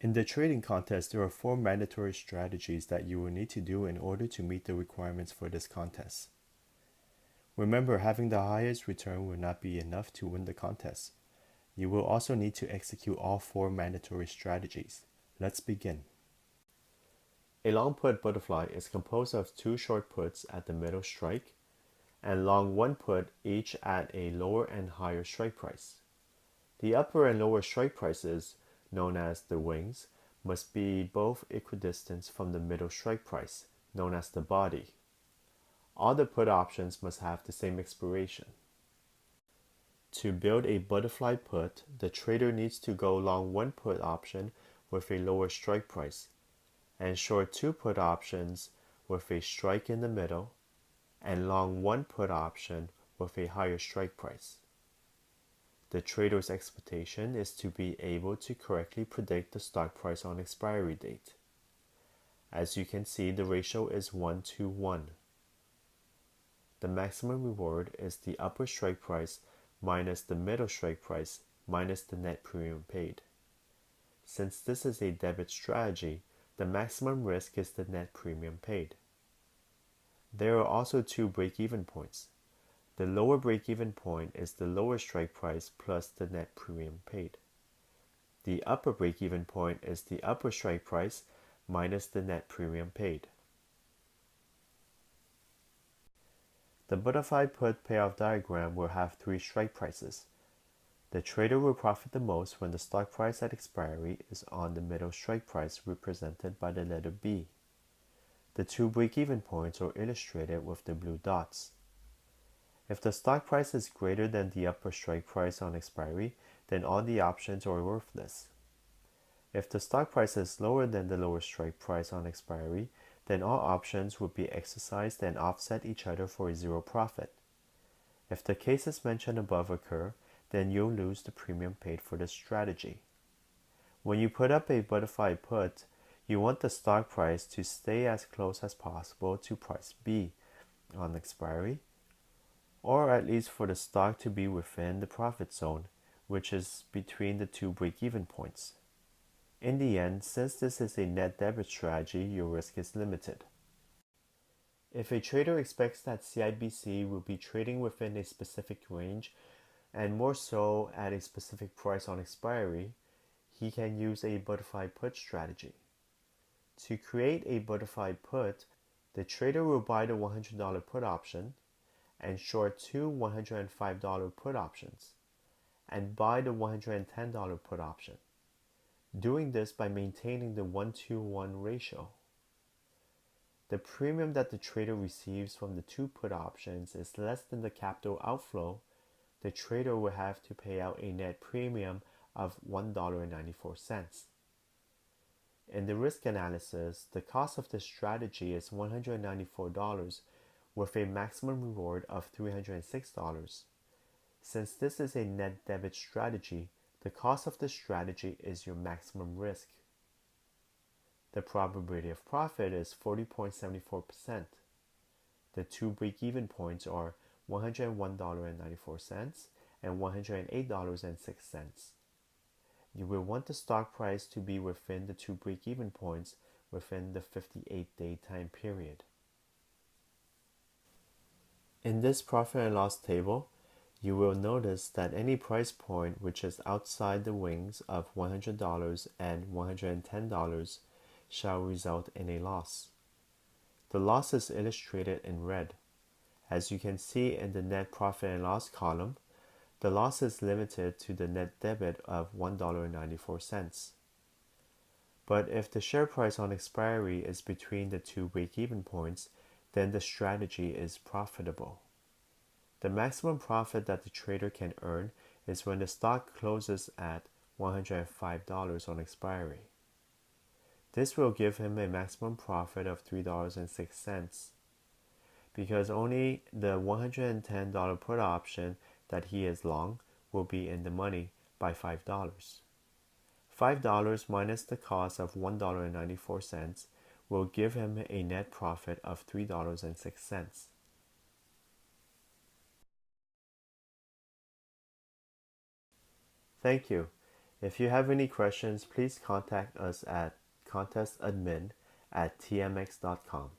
In the trading contest, there are 4 mandatory strategies that you will need to do in order to meet the requirements for this contest. Remember, having the highest return will not be enough to win the contest. You will also need to execute all 4 mandatory strategies. Let's begin. A long put butterfly is composed of 2 short puts at the middle strike and long 1 put each at a lower and higher strike price. The upper and lower strike prices, known as the wings, must be both equidistant from the middle strike price, known as the body. All the put options must have the same expiration. To build a butterfly put, the trader needs to go long 1 put option with a lower strike price and short 2 put options with a strike in the middle and long 1 put option with a higher strike price. The trader's expectation is to be able to correctly predict the stock price on expiry date. As you can see, the ratio is 1 to 1. The maximum reward is the upper strike price minus the middle strike price minus the net premium paid. Since this is a debit strategy, the maximum risk is the net premium paid. There are also 2 break-even points. The lower break-even point is the lower strike price plus the net premium paid. The upper break-even point is the upper strike price minus the net premium paid. The butterfly put payoff diagram will have 3 strike prices. The trader will profit the most when the stock price at expiry is on the middle strike price represented by the letter B. The 2 break-even points are illustrated with the blue dots. If the stock price is greater than the upper strike price on expiry, then all the options are worthless. If the stock price is lower than the lower strike price on expiry, then all options would be exercised and offset each other for a 0 profit. If the cases mentioned above occur, then you'll lose the premium paid for the strategy. When you put up a butterfly put, you want the stock price to stay as close as possible to price B on expiry, or at least for the stock to be within the profit zone, which is between the 2 break-even points. In the end, since this is a net debit strategy, your risk is limited. If a trader expects that CIBC will be trading within a specific range, and more so at a specific price on expiry, he can use a butterfly put strategy. To create a butterfly put, the trader will buy the $100 put option and short 2 $105 put options and buy the $110 put option, doing this by maintaining the 1-to-1 ratio. The premium that the trader receives from the 2 put options is less than the capital outflow. The trader will have to pay out a net premium of $1.94. In the risk analysis, the cost of this strategy is $194 with a maximum reward of $306. Since this is a net debit strategy, the cost of the strategy is your maximum risk. The probability of profit is 40.74%. The 2 break-even points are $101.94 and $108.06. You will want the stock price to be within the 2 break-even points within the 58-day time period. In this profit and loss table, you will notice that any price point which is outside the wings of $100 and $110 shall result in a loss. The loss is illustrated in red. As you can see in the net profit and loss column, the loss is limited to the net debit of $1.94. But if the share price on expiry is between the 2 break-even points, then the strategy is profitable. The maximum profit that the trader can earn is when the stock closes at $105 on expiry. This will give him a maximum profit of $3.06 because only the $110 put option that he is long will be in the money by $5. $5 minus the cost of $1.94 will give him a net profit of $3.06. Thank you. If you have any questions, please contact us at contestadmin@tmx.com.